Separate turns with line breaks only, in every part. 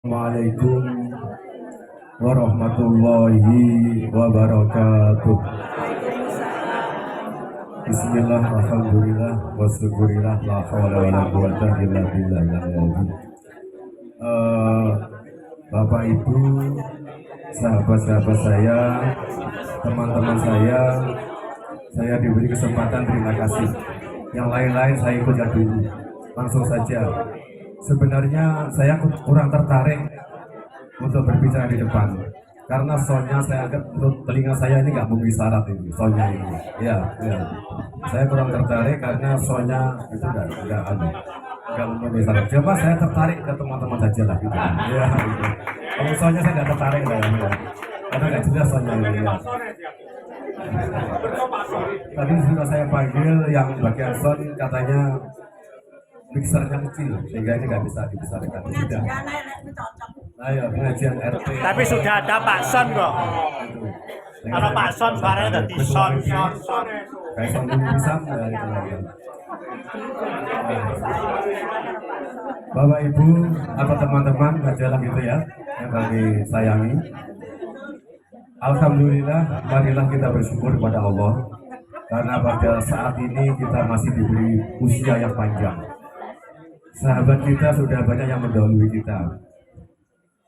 Assalamualaikum warahmatullahi wabarakatuh. Bismillah, alhamdulillah, wa syukurillah, la hawla wa la quwwata illa billahil Bapak Ibu, sahabat-sahabat saya, teman-teman saya diberi kesempatan, terima kasih. Yang lain-lain saya ikut ya dulu. Langsung saja. Sebenarnya saya kurang tertarik untuk berbicara di depan karena soundnya saya anggap untuk telinga saya ini nggak memenuhi syarat ini soundnya ini ya saya kurang tertarik karena soundnya itu nggak memenuhi syarat. Coba saya tertarik ke teman-teman saja lah gitu ya gitu. Kalau soundnya saya nggak tertarik lah ya. Karena nggak jelas soundnya ini ya. Tadi sudah saya panggil yang bagian sound katanya mixernya kecil sehingga ini nggak bisa dibesarkan. Sudah. Ayo pengajian RT.
Tapi sudah ada Pak Son kok. Kalau Pak Son suaranya udah di son.
Kayak son bisa dari kemarin. Bapak Ibu atau teman-teman majalah gitu ya yang kami sayangi. Alhamdulillah, marilah kita bersyukur kepada Allah karena pada saat ini kita masih diberi usia yang panjang. Sahabat kita sudah banyak yang mendahului kita.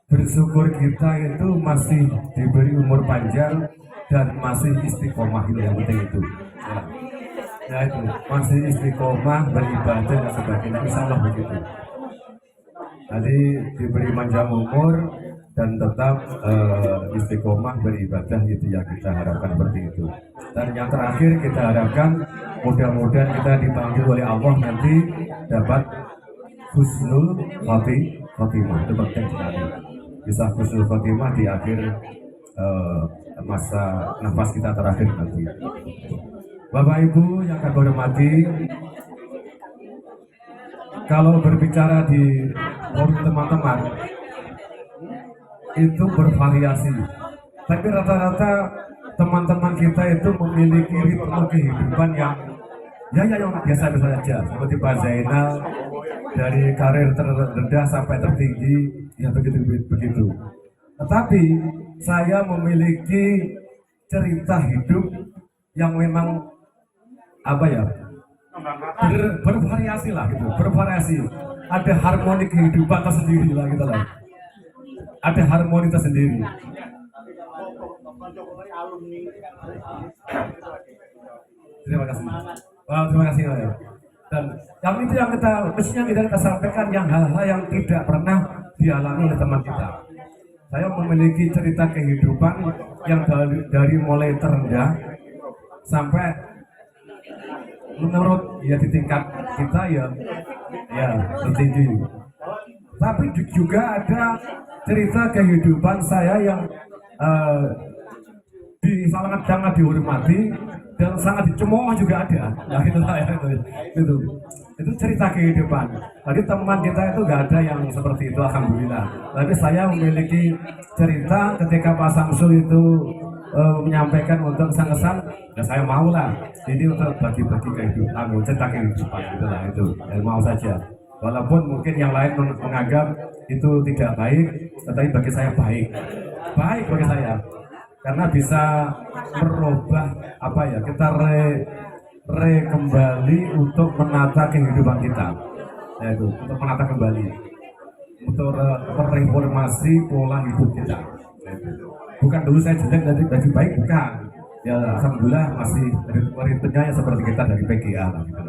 Bersyukur kita itu masih diberi umur panjang dan masih istiqomah, itu yang penting itu. Ya itu masih istiqomah beribadah dan sebagainya, insya Allah begitu. Jadi diberi panjang umur dan tetap istiqomah beribadah, itu yang kita harapkan seperti itu. Dan yang terakhir kita harapkan mudah-mudahan kita dipanggil oleh Allah nanti dapat husnul khotimah, itu penting sekali. Bisa husnul khotimah di akhir masa nafas kita terakhir nanti. Bapak Ibu yang kami hormati, kalau berbicara di forum teman-teman itu bervariasi, tapi rata-rata teman-teman kita itu memiliki ritme kehidupan yang yang biasa-biasa saja, seperti Pak Zainal dari karir terendah sampai tertinggi, ya begitu. Tetapi saya memiliki cerita hidup yang memang bervariasi lah gitu, bervariasi. Ada harmoni kehidupan tersendiri lah gitu lah. Ada harmoni tersendiri. Terima kasih. Terima kasih. Dan yang itu yang mestinya kita sampaikan yang hal-hal yang tidak pernah dialami oleh teman kita. Saya memiliki cerita kehidupan yang dari mulai terendah sampai menurut ya di tingkat kita ya tertinggi. Tapi juga ada cerita kehidupan saya yang sangat dihormati dan sangat dicemooh juga ada. Nah itu cerita kehidupan. Tadi teman kita itu nggak ada yang seperti itu, alhamdulillah. Tapi saya memiliki cerita ketika Pak Samsul itu menyampaikan untuk kesan-kesan, ya saya mau lah. Ini untuk bagi-bagi kehidupan, cerita kehidupan itulah itu. Dan mau saja. Walaupun mungkin yang lain menganggap itu tidak baik, tetapi bagi saya baik. Baik bagi saya. Karena bisa merubah kita kembali untuk menata kehidupan kita, yaitu untuk menata kembali, untuk mereformasi pola hidup kita. Bukan dulu saya jelek dari baik, bukan. Ya alhamdulillah masih ritmenya seperti kita dari PGA lah, gitu.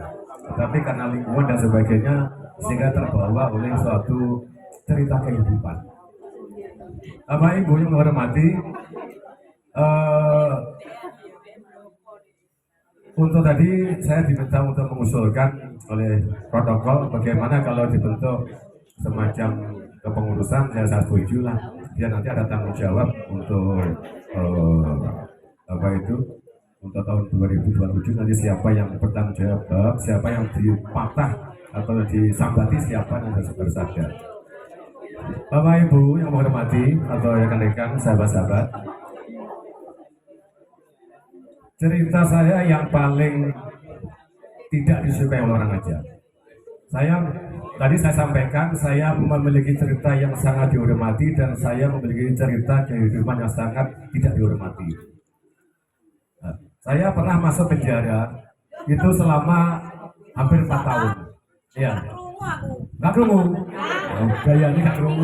Tapi karena lingkungan dan sebagainya sehingga terbawa oleh suatu cerita kehidupan. Bapak Ibu yang menghormati, untuk tadi saya diminta untuk mengusulkan oleh protokol bagaimana kalau dibentuk semacam kepengurusan, saya setuju lah. Dia nanti ada tanggung jawab untuk untuk tahun 2027 nanti siapa yang bertanggung jawab, siapa yang dipatah atau disambati, siapa yang harus ada. Bapak Ibu yang menghormati atau rekan-rekan, sahabat-sahabat, cerita saya yang paling tidak disukai orang aja. Tadi saya sampaikan, saya memiliki cerita yang sangat dihormati dan saya memiliki cerita kehidupan yang sangat tidak dihormati. Nah, saya pernah masuk penjara itu selama hampir 4 tahun. Ya, nggak kerungu. Oh, gaya ini nggak kerungu.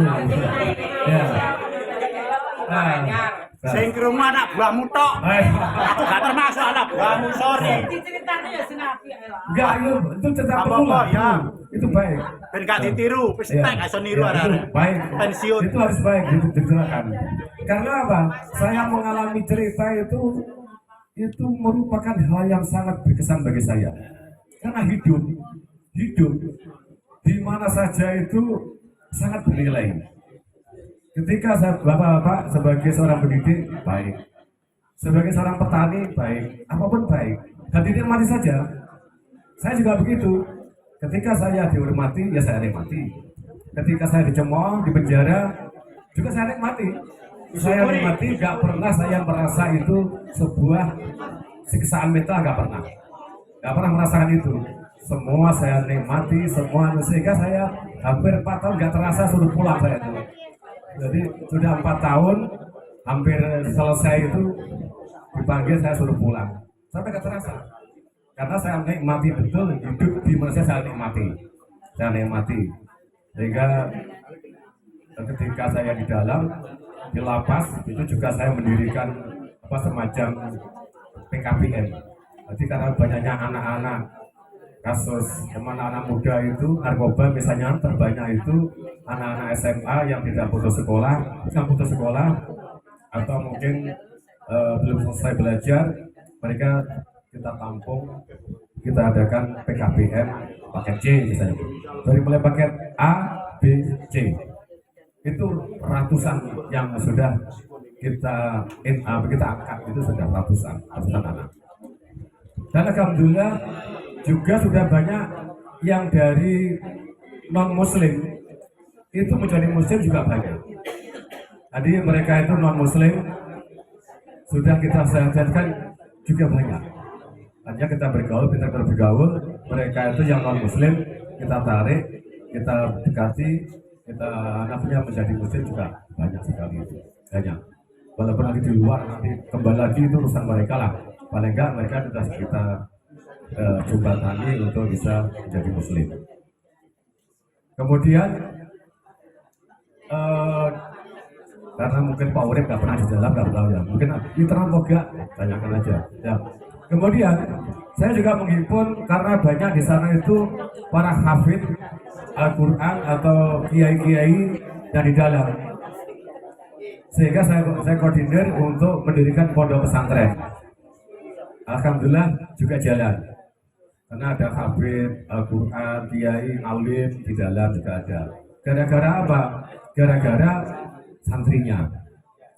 Ya. Nah,
Sing krungu anak buahmu tok. Aku gak termasuk anak buahmu, sorry.
enggak, itu cerita
Apa-apa,
berulang.
ya.
Itu baik.
Ben gak ditiru, wis
Ya,
tak gak iso niru
ya, itu
arek.
baik.
Pensiun.
Itu harus baik dijelaskan. Karena apa? Saya mengalami cerita itu merupakan hal yang sangat berkesan bagi saya. Karena hidup di mana saja itu sangat bernilai. Ketika bapak-bapak sebagai seorang pendidik baik, sebagai seorang petani baik, apapun baik, dan dinikmati saja. Saya juga begitu. Ketika saya dihormati, ya saya nikmati. Ketika saya dicemooh, di penjara, juga saya nikmati. Saya nikmati, gak pernah saya merasa itu sebuah siksaan mental, gak pernah merasakan itu. Semua saya nikmati, semua, sehingga saya hampir 4 tahun gak terasa suruh pulang saya itu. Jadi sudah 4 tahun, hampir selesai itu dipanggil saya suruh pulang. Sampai gak terasa. Karena saya nikmati betul hidup di Malaysia, saya nikmati. Sehingga ketika saya di dalam, di lapas, itu juga saya mendirikan semacam PKBM. Jadi karena banyaknya anak-anak kasus anak-anak muda itu narkoba misalnya terbanyak itu anak-anak SMA yang tidak putus sekolah atau mungkin belum selesai belajar, mereka kita tampung, kita adakan PKBM paket C misalnya, dari mulai paket A, B, C itu ratusan yang sudah kita angkat, itu sudah ratusan anak. Dan alhamdulillah juga sudah banyak yang dari non muslim itu menjadi muslim juga banyak. Jadi mereka itu non muslim sudah kita sehatkan juga banyak. Hanya kita bergaul, mereka itu yang non muslim kita tarik, kita dekati, kita anaknya menjadi muslim juga banyak sekali itu. Banyak. Walaupun nanti di luar, nanti kembali lagi itu urusan mereka lah. Paling enggak mereka sudah kita jembatani untuk bisa menjadi muslim. Kemudian karena mungkin Pak Urip nggak pernah di dalam, nggak tahu ya. Mungkin literan boga, tanyakan aja. Ya. Kemudian saya juga menghimpun karena banyak di sana itu para hafid Al-Quran atau kiai-kiai yang di dalam. Sehingga saya koordinir untuk mendirikan pondok pesantren. Alhamdulillah juga jalan. Karena ada hafid Al-Quran, kiai, alim di dalam juga ada. Gara-gara apa? Gara-gara santrinya.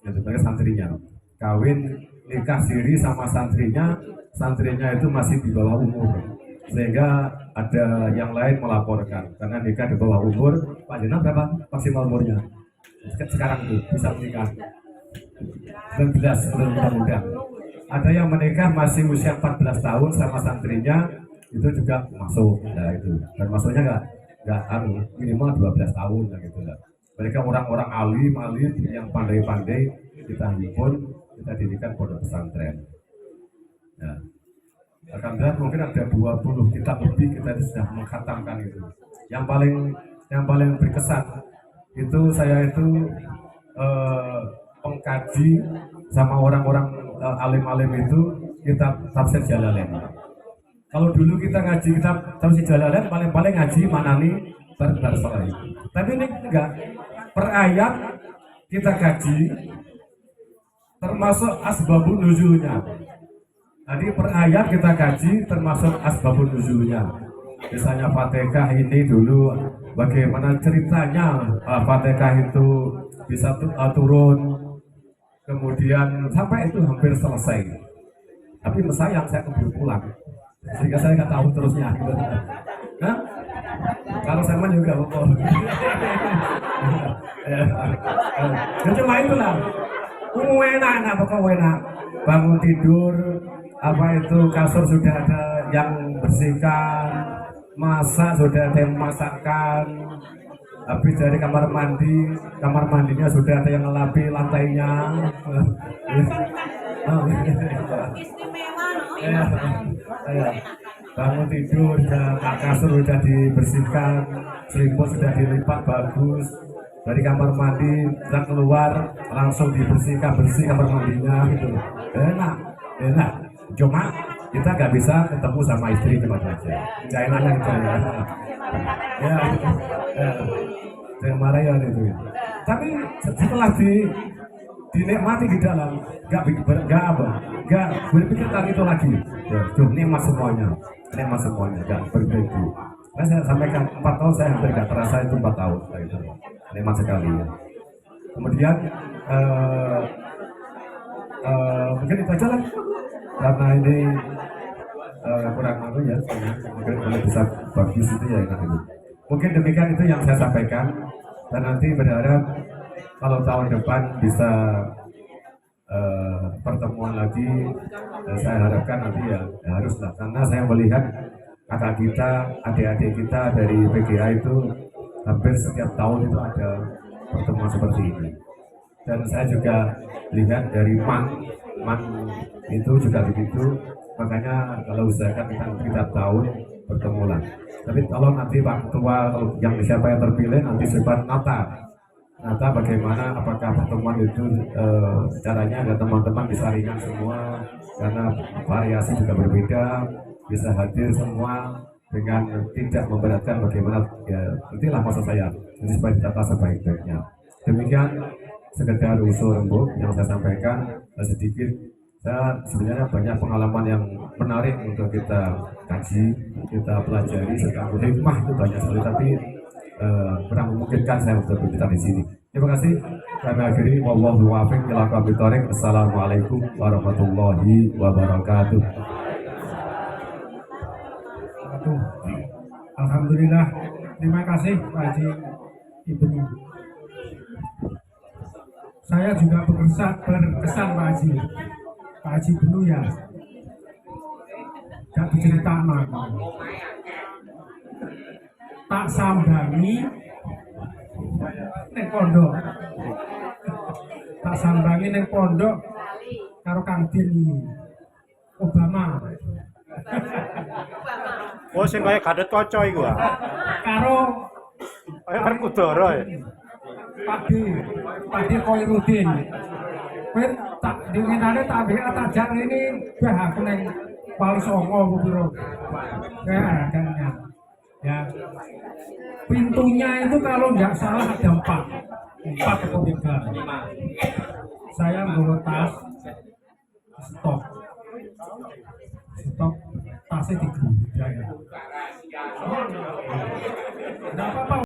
Sebagai santrinya. Kawin nikah siri sama santrinya itu masih di bawah umur. Sehingga ada yang lain melaporkan. Karena nikah di bawah umur, Pak Jenab berapa maksimal umurnya? Sekarang tuh bisa menikah 19 muda-muda. Ada yang menikah masih usia 14 tahun sama santrinya, itu juga masuk. Nah itu, dan masuknya nggak minimal 12 tahun gitu lah. Mereka orang-orang alim yang pandai-pandai kita himpun, kita dirikan pondok pesantren. Nah, alhamdulillah mungkin ada 20 kitab lebih kita sudah mengkhatamkan itu. Yang paling berkesan itu saya itu pengkaji sama orang-orang alim-alim itu kitab tafsir Jalalain. Kalau dulu kita ngaji kitab tafsir Jalalain paling ngaji manani Barsolai. Tapi ini enggak, per ayat kita kaji termasuk asbabun nuzulnya. Jadi per ayat kita kaji termasuk asbabun nuzulnya. Misalnya Fatihah ini dulu bagaimana ceritanya Fatihah itu bisa turun, kemudian sampai itu hampir selesai. Tapi sayang saya keburu pulang, sehingga saya nggak tahu terusnya. Hah? Kalau saya juga betul. Ya cuma itulah. Enak pokoknya enak. Bangun tidur, apa itu kasur sudah ada yang bersihkan, masak, sudah ada yang masakan. Habis dari kamar mandinya sudah ada yang ngelapi lantainya. Ya, ya. Bangun tidur, kasur sudah dibersihkan, selimut sudah dilipat bagus. Dari kamar mandi, kita keluar langsung bersih kamar mandinya gitu. Enak, enak. Cuma kita nggak bisa ketemu sama istri cuma aja. Nggak enaknya gitu ya. Ya, ya. Saya marah ya itu. Tapi setelah dinikmati di dalam, nggak berpikir tentang itu lagi. Ya, nikmat semuanya, nggak berbeda. Nah, saya sampaikan 4 tahun saya hampir nggak terasa itu 4 tahun, gitu. Nikmat sekali. Ya. Kemudian mungkin itu aja lah, karena ini kurang malu ya, mungkin kalau bisa bagus itu ya enak itu. Mungkin demikian itu yang saya sampaikan, dan nanti berharap kalau tahun depan bisa pertemuan lagi. Saya harapkan nanti ya haruslah, karena saya melihat kakak kita, adik-adik kita dari PGA itu hampir setiap tahun itu ada pertemuan seperti ini. Dan saya juga lihat dari MAN itu juga begitu. Makanya kalau usahakan kita tiap tahun bertemu lah. Tapi kalau nanti Pak Ketua, yang siapa yang terpilih nanti sebar nata bagaimana, apakah pertemuan itu caranya ada teman-teman bisa ringan semua, karena variasi juga berbeda, bisa hadir semua dengan tidak memberatkan, bagaimana ya itulah maksud saya, ini supaya ditata sebaik-baiknya. Demikian sekedar usul rembuk yang saya sampaikan, sedikit. Saya sebenarnya banyak pengalaman yang menarik untuk kita kaji, kita pelajari, sekarang hikmah itu banyak sekali, tapi kurang memungkinkan saya untuk berbicara di sini. Terima kasih. Kami akhiri, wallahu muwaffiq ila aqwamit thoriq. Assalamualaikum warahmatullahi wabarakatuh.
Alhamdulillah, terima kasih Pak Haji Ibnu. Saya juga berkesan Pak Haji. Pak Haji Ibnu ya, gak diceritakan. Tak sambangi neng pondok, tak sambangi neng pondok karo Kang Din Obama.
Oh, sing kaya Gatot Kaca iku ah.
Karo
Kaya kan Kudara ya.
Padi Koirudin. Kowe tak dinginane tak ambek tajak ini bah aku neng Wali Songo biro. Ya, kan ya. Ya. Pintunya itu kalau nggak salah ada 4 atau 3. Saya bawa tas stok tasnya 3. Ya. Nggak apa-apa.